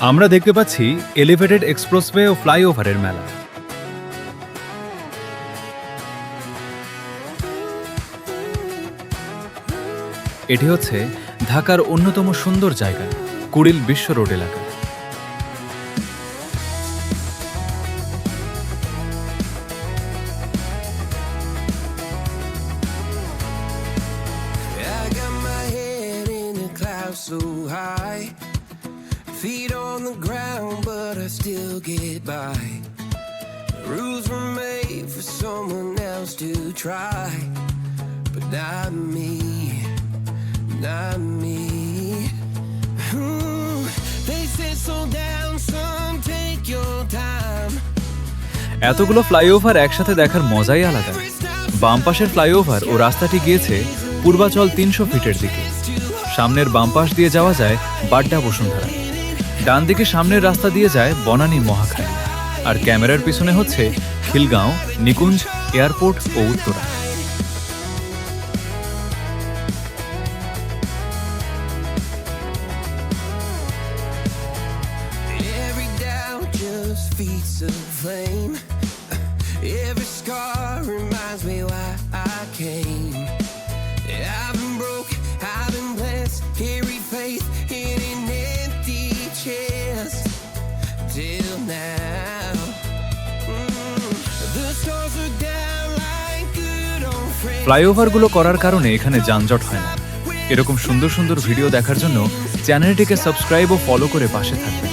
আমরা দেখতে পাচ্ছি এলিভেটেড এক্সপ্রেসওয়ে ও ফ্লাইওভারের মেলা। এটি হচ্ছে ঢাকার অন্যতম সুন্দর জায়গা, কুড়িল বিশ্ব রোড এলাকা। So high, feet on the ground, but I still get by. Rules were made for someone else to try, but not me, not me. They said slow down, son, take your time. এতগুলো flyover একসাথে দেখার মজাই আলাদা। বাম পাশের flyover ও রাস্তাটি গিয়েছে পূর্বাচল 300 ফিটের দিকে। সামনের বাম পাশ দিয়ে যাওয়া যায় বাড্ডা বসুন্ধরা, ডান দিকে সামনের রাস্তা দিয়ে যায় বনানী মহাখালী, আর ক্যামেরার পিছনে হচ্ছে খিলগাঁও, নিকুঞ্জ, এয়ারপোর্ট ও উত্তরা। ফ্লাইওভারগুলো করার কারণে এখানে যানজট হয় না। এরকম সুন্দর সুন্দর ভিডিও দেখার জন্য চ্যানেলটিকে সাবস্ক্রাইব ও ফলো করে পাশে থাকবেন।